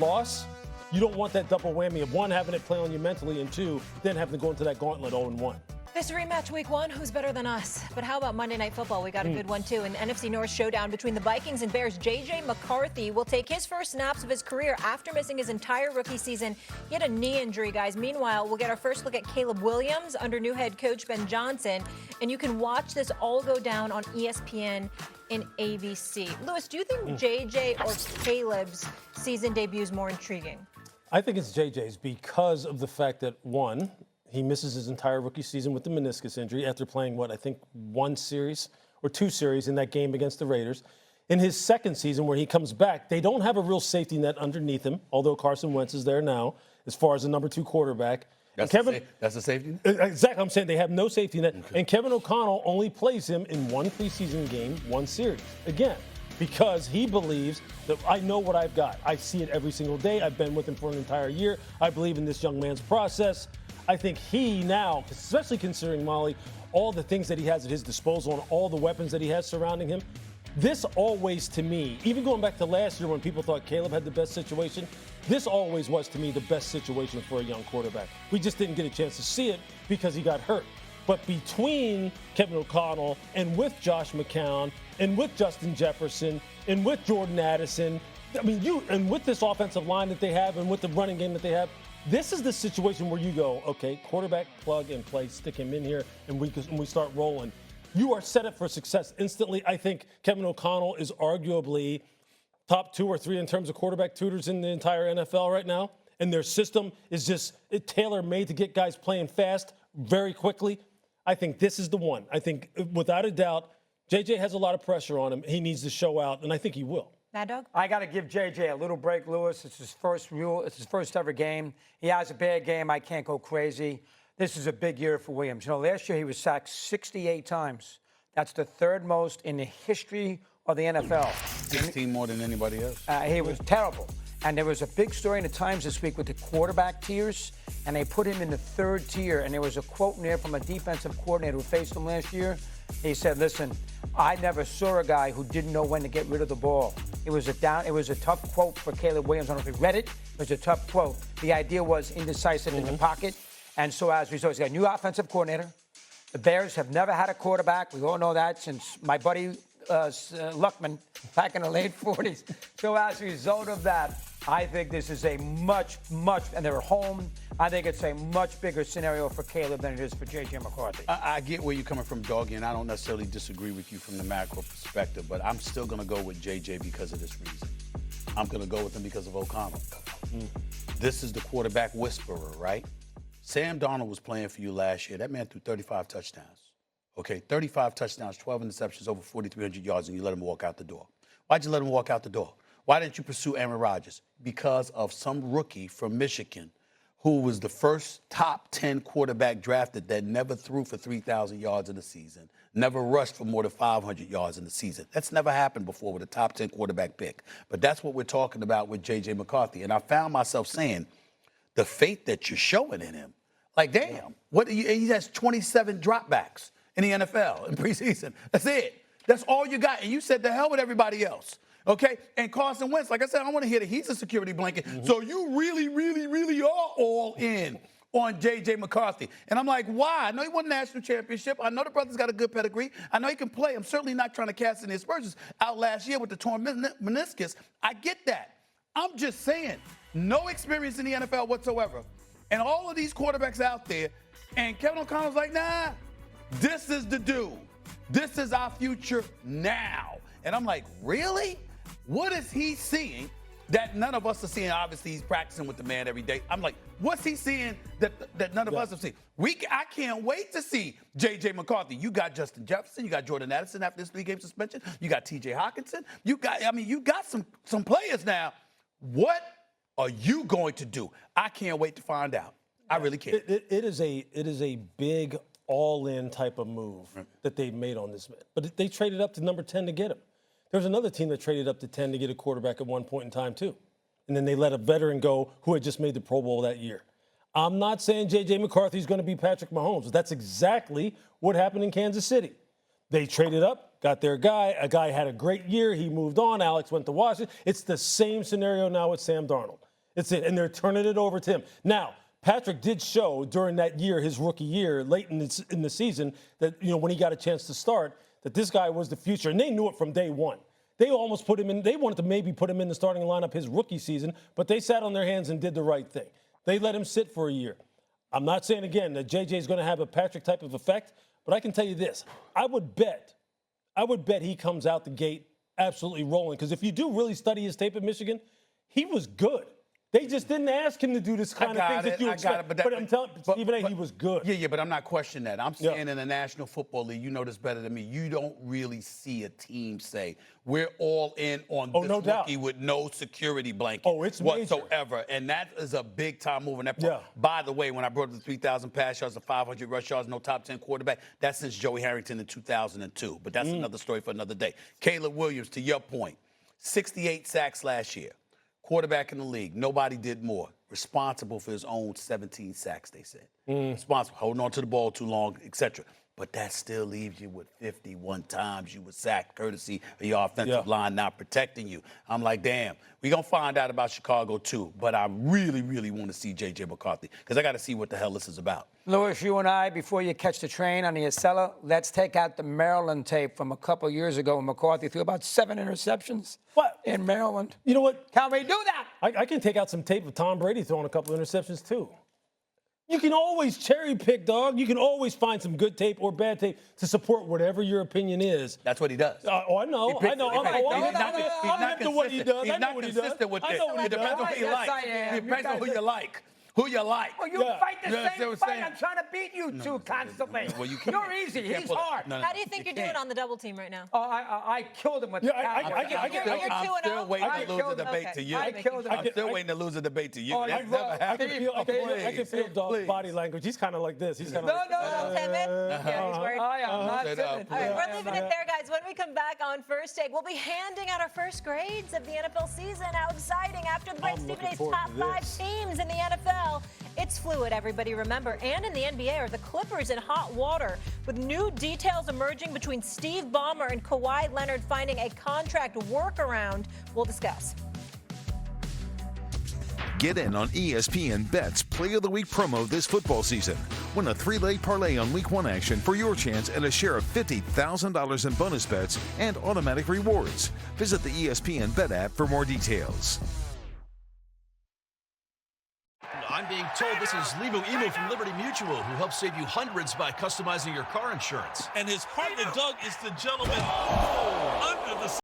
loss, you don't want that double whammy of one, having it play on you mentally, and two, then having to go into that gauntlet 0-1. This rematch week 1, who's better than us? But how about Monday Night Football? We got a good one, too. An NFC North showdown between the Vikings and Bears. J.J. McCarthy will take his first snaps of his career after missing his entire rookie season. He had a knee injury, guys. Meanwhile, we'll get our first look at Caleb Williams under new head coach Ben Johnson. And you can watch this all go down on ESPN in ABC. Lewis, do you think J.J. or Caleb's season debut is more intriguing? I think it's J.J.'s because of the fact that, one, he misses his entire rookie season with the meniscus injury after playing, I think 1 series or 2 series in that game against the Raiders. In his second season where he comes back, they don't have a real safety net underneath him, although Carson Wentz is there now as far as the number 2 quarterback. That's a safety net? Exactly. I'm saying they have no safety net. Okay. And Kevin O'Connell only plays him in 1 preseason game, 1 series. Again, because he believes that I know what I've got. I see it every single day. I've been with him for an entire year. I believe in this young man's process. I think he now, especially considering, Molly, all the things that he has at his disposal and all the weapons that he has surrounding him, this always, to me, even going back to last year when people thought Caleb had the best situation, this always was, to me, the best situation for a young quarterback. We just didn't get a chance to see it because he got hurt. But between Kevin O'Connell and with Josh McCown and with Justin Jefferson and with Jordan Addison, and with this offensive line that they have and with the running game that they have, this is the situation where you go, okay, quarterback, plug and play, stick him in here, and we start rolling. You are set up for success instantly. I think Kevin O'Connell is arguably top 2 or 3 in terms of quarterback tutors in the entire NFL right now, and their system is just tailor-made to get guys playing fast very quickly. I think this is the one. I think, without a doubt, J.J. has a lot of pressure on him. He needs to show out, and I think he will. Mad Dog? I got to give J.J. a little break, Lewis. It's his first ever game. He has a bad game. I can't go crazy. This is a big year for Williams. You know, last year he was sacked 68 times. That's the 3rd most in the history of the NFL. 16 more than anybody else. He was terrible. And there was a big story in the Times this week with the quarterback tiers, and they put him in the 3rd tier. And there was a quote in there from a defensive coordinator who faced him last year. He said, listen, I never saw a guy who didn't know when to get rid of the ball. It was a tough quote for Caleb Williams. I don't know if you read it. It was a tough quote. The idea was indecisive in the pocket. And so as a result, he's got a new offensive coordinator. The Bears have never had a quarterback. We all know that since my buddy Luckman back in the late 40s. So as a result of that, I think this is a much, and they're home. I think it's a much bigger scenario for Caleb than it is for J.J. McCarthy. I get where you're coming from, Doggy, and I don't necessarily disagree with you from the macro perspective, but I'm still going to go with J.J. because of this reason. I'm going to go with him because of O'Connell. This is the quarterback whisperer, right? Sam Darnold was playing for you last year. That man threw 35 touchdowns. Okay, 35 touchdowns, 12 interceptions, over 4,300 yards, and you let him walk out the door. Why'd you let him walk out the door? Why didn't you pursue Aaron Rodgers? Because of some rookie from Michigan who was the first top 10 quarterback drafted that never threw for 3,000 yards in the season, never rushed for more than 500 yards in the season. That's never happened before with a top 10 quarterback pick. But that's what we're talking about with J.J. McCarthy. And I found myself saying, the faith that you're showing in him, like, damn, he has 27 dropbacks in the NFL in preseason. That's it. That's all you got. And you said the hell with everybody else. Okay? And Carson Wentz, like I said, I want to hear that he's a security blanket. So you really, really, really are all in on J.J. McCarthy. And I'm like, why? I know he won a national championship. I know the brother's got a good pedigree. I know he can play. I'm certainly not trying to cast any aspersions out last year with the torn meniscus. I get that. I'm just saying, no experience in the NFL whatsoever. And all of these quarterbacks out there, and Kevin O'Connell's like, nah, this is the dude. This is our future now. And I'm like, really? What is he seeing that none of us are seeing? Obviously, he's practicing with the man every day. I'm like, what's he seeing that none of us have seen? I can't wait to see J.J. McCarthy. You got Justin Jefferson. You got Jordan Addison after this 3-game suspension. You got T.J. Hockenson. You got some players now. What are you going to do? I can't wait to find out. I really can't. It is a big all-in type of move that they made on this man. But they traded up to number 10 to get him. There's another team that traded up to 10 to get a quarterback at one point in time, too. And then they let a veteran go who had just made the Pro Bowl that year. I'm not saying J.J. McCarthy is going to be Patrick Mahomes, but that's exactly what happened in Kansas City. They traded up, got their guy. A guy had a great year. He moved on. Alex went to Washington. It's the same scenario now with Sam Darnold. It's it. And they're turning it over to him. Now, Patrick did show during that year, his rookie year, late in the season, that, when he got a chance to start, that this guy was the future. And they knew it from day one. They almost put him in. They wanted to maybe put him in the starting lineup his rookie season, but they sat on their hands and did the right thing. They let him sit for a year. I'm not saying, again, that JJ is going to have a Patrick type of effect, but I can tell you this. I would bet he comes out the gate absolutely rolling, because if you do really study his tape at Michigan, he was good. They just didn't ask him to do this kind of things that you expect. But I'm telling Stephen A, he was good. Yeah, but I'm not questioning that. I'm saying in the National Football League, you know this better than me, you don't really see a team say, we're all in on this rookie with no security blanket whatsoever. Major. And that is a big-time move. By the way, when I brought up the 3,000 pass yards, the 500 rush yards, no top 10 quarterback, that's since Joey Harrington in 2002. But that's another story for another day. Caleb Williams, to your point, 68 sacks last year. Quarterback in the league. Nobody did more. Responsible for his own 17 sacks, they said. Responsible, holding on to the ball too long, etc. But that still leaves you with 51 times you were sacked, courtesy of your offensive line not protecting you. I'm like, damn, we're going to find out about Chicago too. But I really, really want to see J.J. McCarthy, because I got to see what the hell this is about. Louis, you and I, before you catch the train on the Acela, let's take out the Maryland tape from a couple years ago when McCarthy threw about 7 interceptions in Maryland. You know what? Can we do that? I can take out some tape of Tom Brady throwing a couple of interceptions too. You can always cherry pick, dog. You can always find some good tape or bad tape to support whatever your opinion is. That's what he does. I know. I'm hip to what he does. He's not consistent with this. It depends on who you like. It depends on who you like. Who you like. Well, you fight the same fight. I'm trying to beat you two constantly. Well, you're easy. He's hard. How do you think you're doing on the double team right now? I killed him with the I'm still waiting to lose a debate to you. I'm still waiting to lose a debate to you. That's never happened. I can feel Dog's body language. He's kind of like this. He's kind of No, timid. Yeah, he's worried. I am not timid. All right, we're leaving it there, guys. When we come back on First Take, we'll be handing out our first grades of the NFL season. How exciting. After the break, Stephen A's top 5 teams in the NFL. It's fluid, everybody remember. And in the NBA are the Clippers in hot water, with new details emerging between Steve Ballmer and Kawhi Leonard finding a contract workaround. We'll discuss. Get in on ESPN Bet's Play of the Week promo this football season. Win a 3-leg parlay on Week 1 action for your chance at a share of $50,000 in bonus bets and automatic rewards. Visit the ESPN Bet app for more details. I'm being told this is Limu Emu from Liberty Mutual, who helps save you hundreds by customizing your car insurance. And his partner, Doug, is the gentleman under the